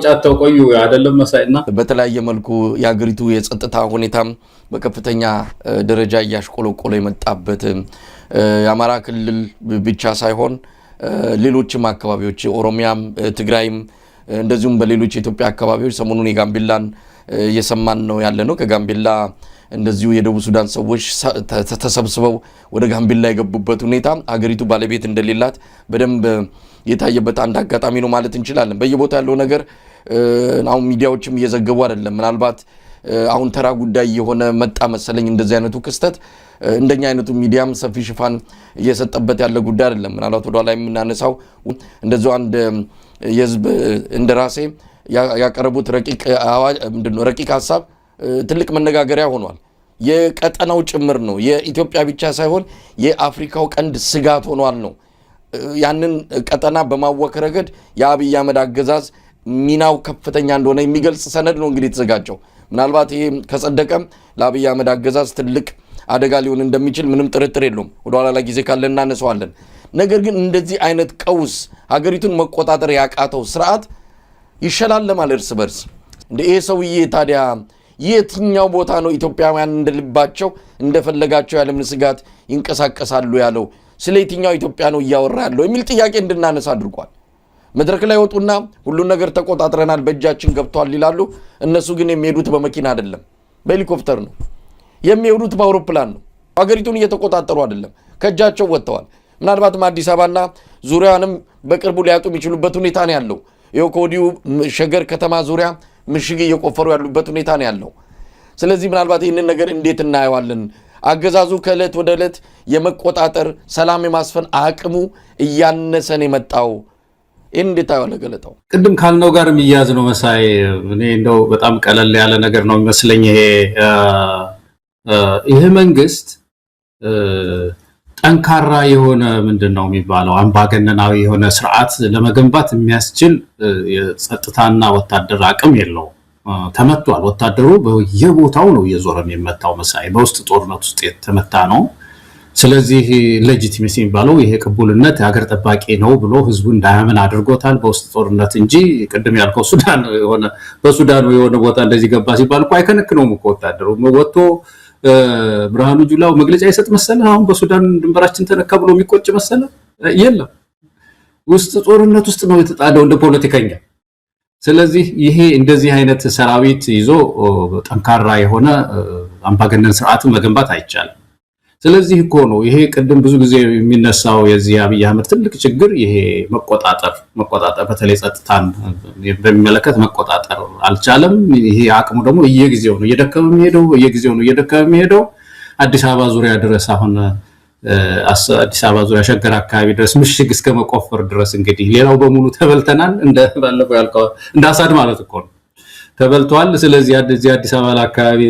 ጫተው ቆዩ አይደለም መሳይና በተለያየ መልኩ የአገሪቱ የጸጥታ ሁኔታም በከፍተኛ ደረጃ ያሽቆለቆለ የመጣበት የአማራ ክልል ብቻ ሳይሆን ሌሎችም አካባቢዎች ኦሮሚያም ትግራይም እንደዚሁም በሌሎች የኢትዮጵያ አካባቢዎች ሰሞኑን የጋምቤላን የሰማን ነው ያለነው ከጋምቤላ እንደዚሁ የደቡብ ሱዳን ሰዎች ተሰብስበው ወደ ጋምቤላ የገቡበት ሁኔታ አገሪቱ ባለቤት እንደሌላት በደንብ የታየበት አንድ አጋጣሚ ነው ማለት እንችላለን። በየቦታው ያለው ነገር አሁን ሚዲያዎችም እየዘገቡ አይደለም። ምናልባት አሁን ተራ ጉዳይ የሆነ መጣ መሰለኝ እንደዚህ አይነቱ ክስተት እንደኛ አይነቱ ሚዲያም ሰፊ ሽፋን እየሰጠበት ያለ ጉዳይ አይደለም። ምናልባት ወደ ላይ የምናነሳው እንደዚሁ አንድ የህዝብ እንደራሴ ያቀረቡት ረቂቅ ሐሳብ ትልቅ መነጋገሪያ ሆኗል። የቀጠናው ጭምር ነው። የኢትዮጵያ ብቻ ሳይሆን የአፍሪካው ቀንድ ስጋት ሆኗል ነው። ያንን ቀጠና በማወክ ረገድ የአብይ አህመድ አገዛዝ ሚናው ከፍተኛ እንደሆነ የሚገልጽ ሰነድ ነው እንግዲህ የተዘጋጀው። ምናልባት ይሄ ከጸደቀም ለአብይ አህመድ አገዛዝ ትልቅ አደጋ ሊሆን እንደሚችል ምንም ጥርጥር የለውም። ወደ ኋላ ላይ ጊዜ ካለ እናነሳዋለን። ነገር ግን እንደዚህ አይነት ቀውስ ሀገሪቱን መቆጣጠር ያቃተው ስርዓት ይሸላለማል እርስ በርስ። እንደ ይሄ ሰውዬ ታዲያ የትኛው ቦታ ነው ኢትዮጵያውያን እንደልባቸው እንደፈለጋቸው ያለምን ስጋት ይንቀሳቀሳሉ ያለው? ስለ የትኛው ኢትዮጵያ ነው እያወራ ያለው የሚል ጥያቄ እንድናነሳ አድርጓል። መድረክ ላይ ወጡና ሁሉን ነገር ተቆጣጥረናል በእጃችን ገብቷል ይላሉ። እነሱ ግን የሚሄዱት በመኪና አይደለም፣ በሄሊኮፕተር ነው የሚሄዱት፣ በአውሮፕላን ነው። ሀገሪቱን እየተቆጣጠሩ አይደለም፣ ከእጃቸው ወጥተዋል። ምናልባትም አዲስ አበባና ዙሪያውንም በቅርቡ ሊያጡ የሚችሉበት ሁኔታ ነው ያለው። ይኸው ከወዲሁ ሸገር ከተማ ዙሪያ ምሽግ እየቆፈሩ ያሉበት ሁኔታ ነው ያለው። ስለዚህ ምናልባት ይህንን ነገር እንዴት እናየዋለን? አገዛዙ ከዕለት ወደ ዕለት የመቆጣጠር ሰላም የማስፈን አቅሙ እያነሰን የመጣው ይህን እንዴት ታየዋለህ ገለጣው? ቅድም ካልነው ጋር የሚያዝ ነው መሳይ። እኔ እንደው በጣም ቀለል ያለ ነገር ነው የሚመስለኝ። ይሄ መንግስት ጠንካራ የሆነ ምንድነው የሚባለው አምባገነናዊ የሆነ ስርዓት ለመገንባት የሚያስችል የጸጥታና ወታደር አቅም የለው። ተመቷል። ወታደሩ በየቦታው ነው እየዞረ የሚመታው መሳይ። በውስጥ ጦርነት ውስጥ የተመታ ነው። ስለዚህ ሌጂቲሜሲ የሚባለው ይሄ ቅቡልነት የሀገር ጠባቂ ነው ብሎ ህዝቡ እንዳያምን አድርጎታል በውስጥ ጦርነት እንጂ ቅድም ያልከው ሱዳን የሆነ በሱዳን የሆነ ቦታ እንደዚህ ገባ ሲባል እኮ አይከነክነውም እኮ ወታደሩ ወጥቶ ብርሃኑ ጁላው መግለጫ ይሰጥ መሰለ አሁን በሱዳን ድንበራችን ተነካ ብሎ የሚቆጭ መሰለ የለም። ውስጥ ጦርነት ውስጥ ነው የተጣደው እንደ ፖለቲከኛ። ስለዚህ ይሄ እንደዚህ አይነት ሰራዊት ይዞ ጠንካራ የሆነ አምባገነን ስርዓትን መገንባት አይቻልም። ስለዚህ እኮ ነው ይሄ ቅድም ብዙ ጊዜ የሚነሳው የዚህ አብይ አህመድ ትልቅ ችግር ይሄ መቆጣጠር በተለይ ጸጥታን በሚመለከት መቆጣጠር አልቻለም። ይሄ አቅሙ ደግሞ እየጊዜው ነው እየደከመ የሚሄደው አዲስ አበባ ዙሪያ ድረስ አሁን አዲስ አበባ ዙሪያ ሸገር አካባቢ ድረስ ምሽግ እስከ መቆፈር ድረስ እንግዲህ ሌላው በሙሉ ተበልተናል። እንደ ባለፈው ያልከው እንደ አሳድ ማለት እኮ ነው ተበልቷል። ስለዚህ አዲስ አበባ አካባቢ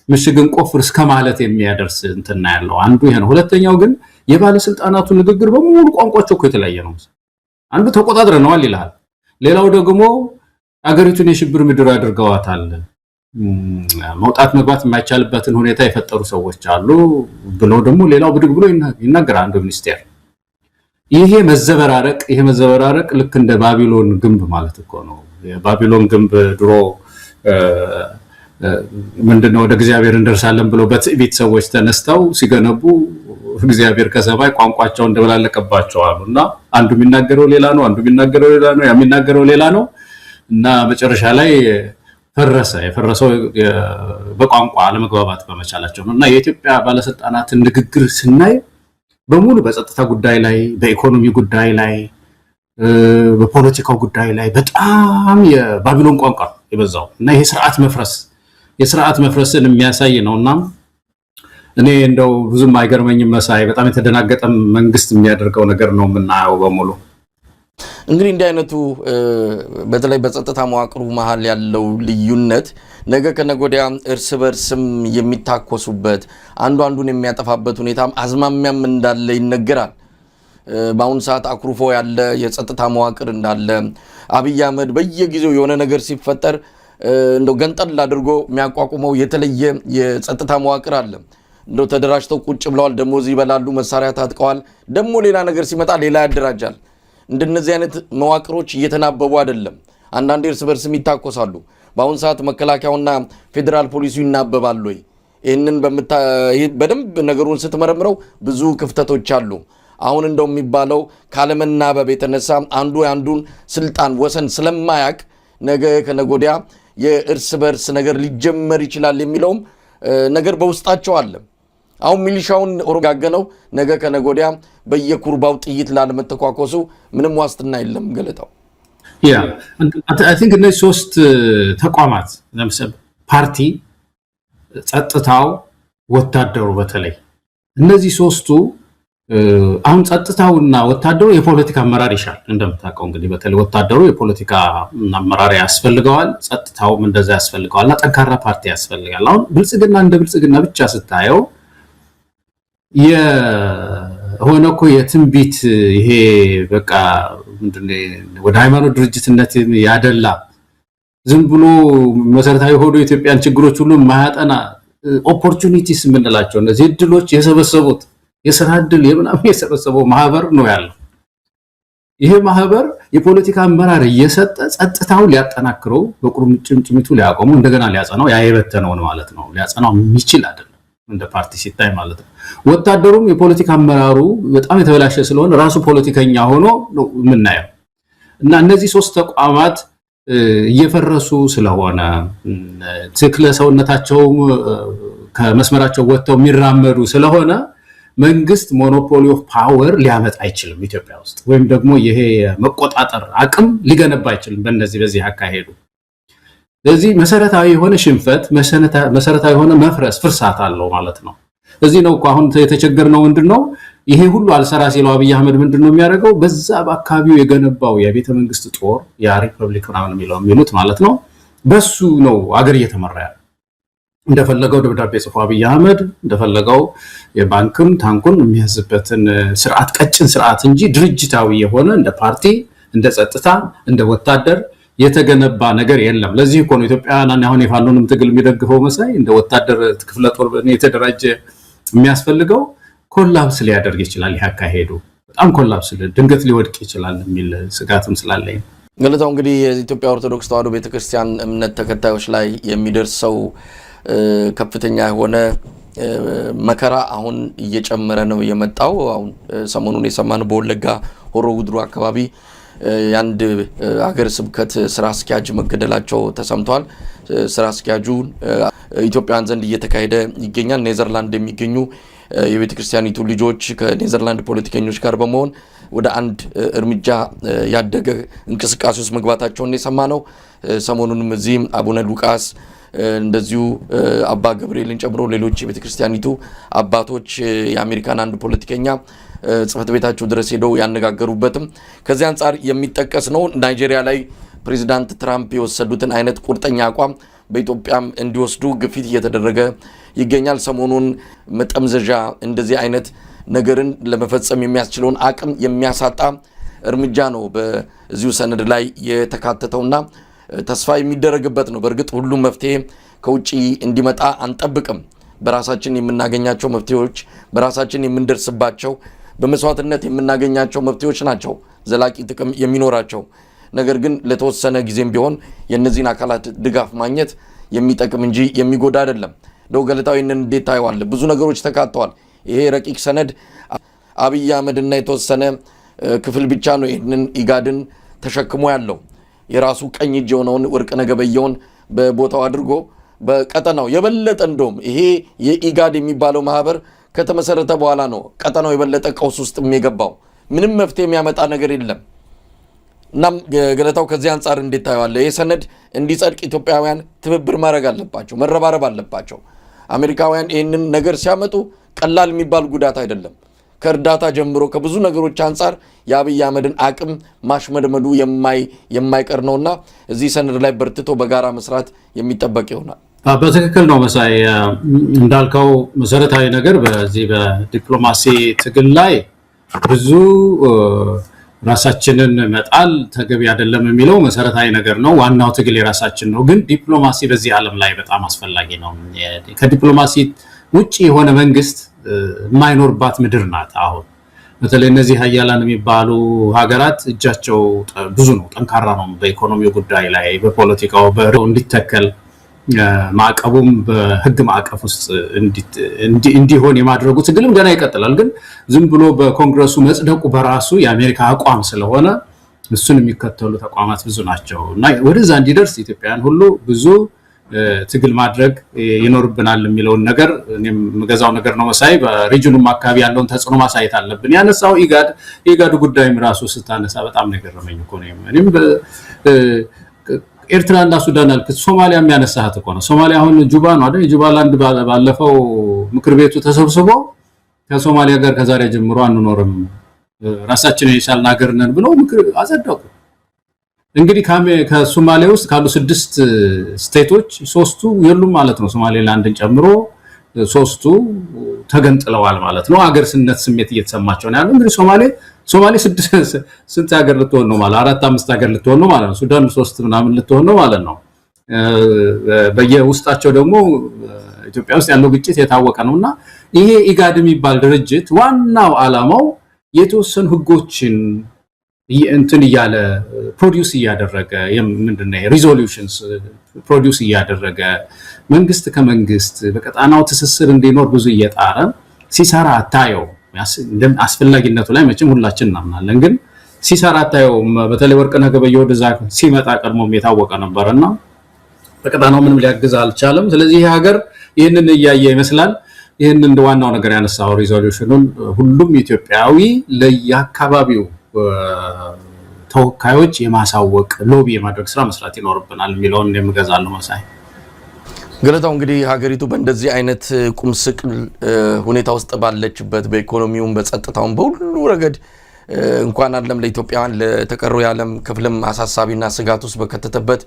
ምሽግን ቆፍር እስከ ማለት የሚያደርስ እንትና ያለው አንዱ ይሄ ነው። ሁለተኛው ግን የባለስልጣናቱ ንግግር በሙሉ ቋንቋቸው እኮ የተለያየ ነው። አንዱ ተቆጣጥረናል ይላል፣ ሌላው ደግሞ አገሪቱን የሽብር ምድር አድርገዋታል፣ መውጣት መግባት የማይቻልበትን ሁኔታ የፈጠሩ ሰዎች አሉ ብሎ ደግሞ ሌላው ብድግ ብሎ ይናገራል አንዱ ሚኒስቴር። ይሄ መዘበራረቅ ልክ እንደ ባቢሎን ግንብ ማለት እኮ ነው። የባቢሎን ግንብ ድሮ ምንድነው ወደ እግዚአብሔር እንደርሳለን ብሎ በትዕቢት ሰዎች ተነስተው ሲገነቡ እግዚአብሔር ከሰማይ ቋንቋቸው እንደበላለቀባቸው አሉና አንዱ የሚናገረው ሌላ ነው፣ የሚናገረው ሌላ ነው እና መጨረሻ ላይ የፈረሰው በቋንቋ አለመግባባት በመቻላቸው ነው። እና የኢትዮጵያ ባለስልጣናትን ንግግር ስናይ በሙሉ በጸጥታ ጉዳይ ላይ፣ በኢኮኖሚ ጉዳይ ላይ፣ በፖለቲካው ጉዳይ ላይ በጣም የባቢሎን ቋንቋ የበዛው እና ይሄ የስርዓት መፍረስን የሚያሳይ ነውና እኔ እንደው ብዙም አይገርመኝም መሳይ። በጣም የተደናገጠ መንግስት የሚያደርገው ነገር ነው የምናየው በሙሉ። እንግዲህ እንዲህ አይነቱ በተለይ በጸጥታ መዋቅሩ መሃል ያለው ልዩነት ነገ ከነገወዲያ እርስ በርስም የሚታኮሱበት አንዱን የሚያጠፋበት ሁኔታም አዝማሚያም እንዳለ ይነገራል። በአሁኑ ሰዓት አኩርፎ ያለ የጸጥታ መዋቅር እንዳለ አብይ አህመድ በየጊዜው የሆነ ነገር ሲፈጠር እንደው ገንጠል አድርጎ የሚያቋቁመው የተለየ የጸጥታ መዋቅር አለ። እንደው ተደራጅተው ቁጭ ብለዋል፣ ደሞዝ ይበላሉ፣ መሳሪያ ታጥቀዋል። ደግሞ ሌላ ነገር ሲመጣ ሌላ ያደራጃል። እንደነዚህ አይነት መዋቅሮች እየተናበቡ አይደለም። አንዳንድ እርስ በርስም ይታኮሳሉ። በአሁን ሰዓት መከላከያውና ፌዴራል ፖሊሱ ይናበባሉ ወይ? ይህንን በደንብ ነገሩን ስትመረምረው ብዙ ክፍተቶች አሉ። አሁን እንደው የሚባለው ካለመናበብ የተነሳ አንዱ የአንዱን ስልጣን ወሰን ስለማያቅ ነገ ከነጎዲያ የእርስ በርስ ነገር ሊጀመር ይችላል የሚለውም ነገር በውስጣቸው አለ። አሁን ሚሊሻውን ኦሮጋገነው ነገ ከነጎዲያ በየኩርባው ጥይት ላለመተኳኮሱ ምንም ዋስትና የለም። ገለታው I think እነዚህ ሶስት ተቋማት ለምሳሌ ፓርቲ፣ ጸጥታው፣ ወታደሩ በተለይ እነዚህ ሶስቱ አሁን ጸጥታውና ወታደሩ የፖለቲካ አመራር ይሻል። እንደምታውቀው እንግዲህ በተለይ ወታደሩ የፖለቲካ አመራር ያስፈልገዋል፣ ጸጥታውም እንደዛ ያስፈልገዋልና ጠንካራ ፓርቲ ያስፈልጋል። አሁን ብልጽግና እንደ ብልጽግና ብቻ ስታየው የሆነ እኮ የትንቢት ይሄ በቃ ምንድነው ወደ ሃይማኖት ድርጅትነት ያደላ ዝም ብሎ መሰረታዊ ሆዶ የኢትዮጵያን ችግሮች ሁሉ ማያጠና ኦፖርቹኒቲስ የምንላቸው እነዚህ እድሎች የሰበሰቡት የሥራ እድል የምናምን የሰበሰበው ማህበር ነው ያለው። ይሄ ማህበር የፖለቲካ አመራር እየሰጠ ጸጥታውን ሊያጠናክረው በቁርጭምጭሚቱ ሊያቆሙ እንደገና ሊያጸናው ያየበተነው ነው ማለት ነው። ሊያጸናው የሚችል አይደለም እንደ ፓርቲ ሲታይ ማለት ነው። ወታደሩም የፖለቲካ አመራሩ በጣም የተበላሸ ስለሆነ ራሱ ፖለቲከኛ ሆኖ ነው የምናየው እና እነዚህ ሶስት ተቋማት እየፈረሱ ስለሆነ ትክክለ ሰውነታቸው ከመስመራቸው ወጥተው የሚራመዱ ስለሆነ መንግስት ሞኖፖሊ ኦፍ ፓወር ሊያመጣ አይችልም ኢትዮጵያ ውስጥ ወይም ደግሞ ይሄ መቆጣጠር አቅም ሊገነባ አይችልም በዚህ አካሄዱ። ስለዚህ መሰረታዊ የሆነ ሽንፈት መሰረታዊ የሆነ መፍረስ ፍርሳት አለው ማለት ነው። ስለዚህ ነው እኮ አሁን የተቸገርነው ምንድነው ይሄ ሁሉ አልሰራ ሲለው አብይ አህመድ ምንድነው የሚያደርገው በዛ በአካባቢው የገነባው የቤተ መንግስት ጦር የሪፐብሊክ ምናምን የሚሉት ማለት ነው በሱ ነው አገር እየተመራ ያለው። እንደፈለገው ደብዳቤ ጽፎ አብይ አህመድ እንደፈለገው የባንክም ታንኩን የሚያዝበትን ስርዓት ቀጭን ስርዓት እንጂ ድርጅታዊ የሆነ እንደ ፓርቲ እንደ ጸጥታ እንደ ወታደር የተገነባ ነገር የለም። ለዚህ እኮ ነው ኢትዮጵያውያን አሁን የፋኖንም ትግል የሚደግፈው መሳይ እንደ ወታደር ክፍለ ጦር የተደራጀ የሚያስፈልገው ኮላፕስ ሊያደርግ ይችላል። ያካሄዱ በጣም ኮላፕስ ድንገት ሊወድቅ ይችላል የሚል ስጋትም ስላለኝ ገለታው እንግዲህ የኢትዮጵያ ኦርቶዶክስ ተዋሕዶ ቤተክርስቲያን እምነት ተከታዮች ላይ የሚደርሰው ከፍተኛ የሆነ መከራ አሁን እየጨመረ ነው የመጣው። አሁን ሰሞኑን የሰማነው በወለጋ ሆሮ ጉድሩ አካባቢ የአንድ ሀገር ስብከት ስራ አስኪያጅ መገደላቸው ተሰምቷል። ስራ አስኪያጁ ኢትዮጵያን ዘንድ እየተካሄደ ይገኛል። ኔዘርላንድ የሚገኙ የቤተክርስቲያኒቱ ልጆች ከኔዘርላንድ ፖለቲከኞች ጋር በመሆን ወደ አንድ እርምጃ ያደገ እንቅስቃሴ ውስጥ መግባታቸውን የሰማነው። ሰሞኑንም እዚህም አቡነ ሉቃስ እንደዚሁ አባ ገብርኤልን ጨምሮ ሌሎች የቤተክርስቲያኒቱ አባቶች የአሜሪካን አንድ ፖለቲከኛ ጽፈት ቤታቸው ድረስ ሄደው ያነጋገሩበትም ከዚህ አንፃር የሚጠቀስ ነው። ናይጄሪያ ላይ ፕሬዚዳንት ትራምፕ የወሰዱትን አይነት ቁርጠኛ አቋም በኢትዮጵያም እንዲወስዱ ግፊት እየተደረገ ይገኛል። ሰሞኑን መጠምዘዣ እንደዚህ አይነት ነገርን ለመፈጸም የሚያስችለውን አቅም የሚያሳጣ እርምጃ ነው በዚሁ ሰነድ ላይ የተካተተውና ተስፋ የሚደረግበት ነው። በእርግጥ ሁሉም መፍትሄ ከውጪ እንዲመጣ አንጠብቅም። በራሳችን የምናገኛቸው መፍትሄዎች በራሳችን የምንደርስባቸው በመስዋዕትነት የምናገኛቸው መፍትሄዎች ናቸው ዘላቂ ጥቅም የሚኖራቸው። ነገር ግን ለተወሰነ ጊዜም ቢሆን የነዚህን አካላት ድጋፍ ማግኘት የሚጠቅም እንጂ የሚጎዳ አይደለም። ደው ገለታዊንን እንዴት ታየዋለህ? ብዙ ነገሮች ተካተዋል። ይሄ ረቂቅ ሰነድ አብይ አህመድና የተወሰነ ክፍል ብቻ ነው ይህንን ኢጋድን ተሸክሞ ያለው። የራሱ ቀኝ እጅ የሆነውን ወርቅነህ ገበየሁን በቦታው አድርጎ በቀጠናው የበለጠ እንደውም ይሄ የኢጋድ የሚባለው ማህበር ከተመሰረተ በኋላ ነው ቀጠናው የበለጠ ቀውስ ውስጥ የሚገባው። ምንም መፍትሄ የሚያመጣ ነገር የለም። እናም ገለታው ከዚህ አንፃር እንዴት ታየዋለህ? ይህ ሰነድ እንዲጸድቅ ኢትዮጵያውያን ትብብር ማድረግ አለባቸው፣ መረባረብ አለባቸው። አሜሪካውያን ይህንን ነገር ሲያመጡ ቀላል የሚባል ጉዳት አይደለም። ከእርዳታ ጀምሮ ከብዙ ነገሮች አንፃር የአብይ አህመድን አቅም ማሽመድመዱ የማይቀር ነውና እዚህ ሰነድ ላይ በርትቶ በጋራ መስራት የሚጠበቅ ይሆናል። በትክክል ነው መሳይ እንዳልከው መሰረታዊ ነገር በዚህ በዲፕሎማሲ ትግል ላይ ብዙ ራሳችንን መጣል ተገቢ አይደለም የሚለው መሰረታዊ ነገር ነው። ዋናው ትግል የራሳችን ነው። ግን ዲፕሎማሲ በዚህ ዓለም ላይ በጣም አስፈላጊ ነው። ከዲፕሎማሲ ውጪ የሆነ መንግስት የማይኖርባት ምድር ናት። አሁን በተለይ እነዚህ ሀያላን የሚባሉ ሀገራት እጃቸው ብዙ ነው፣ ጠንካራ ነው በኢኮኖሚው ጉዳይ ላይ በፖለቲካው በረው እንዲተከል ማዕቀቡም በህግ ማዕቀፍ ውስጥ እንዲሆን የማድረጉ ትግልም ገና ይቀጥላል። ግን ዝም ብሎ በኮንግረሱ መጽደቁ በራሱ የአሜሪካ አቋም ስለሆነ እሱን የሚከተሉ ተቋማት ብዙ ናቸው እና ወደዛ እንዲደርስ ኢትዮጵያውያን ሁሉ ብዙ ትግል ማድረግ ይኖርብናል የሚለውን ነገር እኔም የምገዛው ነገር ነው። መሳይ በሪጅኑም አካባቢ ያለውን ተጽዕኖ ማሳየት አለብን። ያነሳው ኢጋድ ጉዳይም ራሱ ስታነሳ በጣም ነው የገረመኝ እኮ ነው። እኔም ኤርትራና ሱዳን አልክ፣ ሶማሊያም ያነሳሃት እኮ ነው። ሶማሊያ አሁን ጁባ ነው አይደል? ጁባላንድ ባለፈው ምክር ቤቱ ተሰብስቦ ከሶማሊያ ጋር ከዛሬ ጀምሮ አንኖርም ራሳችንን የቻልን ሀገር ነን ብለው ምክር አጸደቁ። እንግዲህ ከሶማሊያ ውስጥ ካሉ 6 ስቴቶች 3ቱ የሉም ማለት ነው። ሶማሌላንድን ጨምሮ 3ቱ ተገንጥለዋል ማለት ነው። ሀገር ስነት ስሜት እየተሰማቸው ነው ያለው። እንግዲህ ሶማሌ 6 ስንት ሀገር ልትሆን ነው ማለት 4-5 ሀገር ልትሆን ነው ማለት ነው። ሱዳን 3 ምናምን ልትሆን ነው ማለት ነው። በየውስጣቸው ደግሞ ኢትዮጵያ ውስጥ ያለው ግጭት የታወቀ ነውና ይሄ ኢጋድ የሚባል ድርጅት ዋናው ዓላማው የተወሰኑ ህጎችን እንትን እያለ ፕሮዲዩስ እያደረገ ምንድነው ሪዞሉሽንስ ፕሮዲዩስ እያደረገ መንግስት ከመንግስት በቀጣናው ትስስር እንዲኖር ብዙ እየጣረ ሲሰራ አታየው። አስፈላጊነቱ ላይ መቼም ሁላችን እናምናለን፣ ግን ሲሰራ አታየው። በተለይ ወርቅነህ ገበየሁ ወደዛ ሲመጣ ቀድሞም የታወቀ ነበርና በቀጣናው ምንም ሊያግዝ አልቻለም። ስለዚህ ይሄ ሀገር ይህንን እያየ ይመስላል። ይህንን እንደ ዋናው ነገር ያነሳው ሪዞሉሽኑን ሁሉም ኢትዮጵያዊ ለየአካባቢው ተወካዮች የማሳወቅ ሎቢ የማድረግ ስራ መስራት ይኖርብናል የሚለውን እንደምገዛለሁ። መሳይ ገለታው እንግዲህ ሀገሪቱ በእንደዚህ አይነት ቁምስቅል ሁኔታ ውስጥ ባለችበት በኢኮኖሚውም በጸጥታውም በሁሉ ረገድ እንኳን አይደለም ለኢትዮጵያውያን ለተቀረው የዓለም ክፍልም አሳሳቢና ስጋት ውስጥ በከተተበት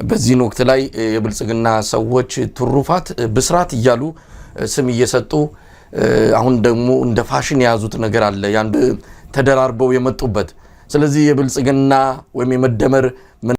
በዚህ ወቅት ላይ የብልጽግና ሰዎች ትሩፋት ብስራት እያሉ ስም እየሰጡ አሁን ደግሞ እንደ ፋሽን የያዙት ነገር አለ ያን ተደራርበው የመጡበት። ስለዚህ የብልጽግና ወይም የመደመር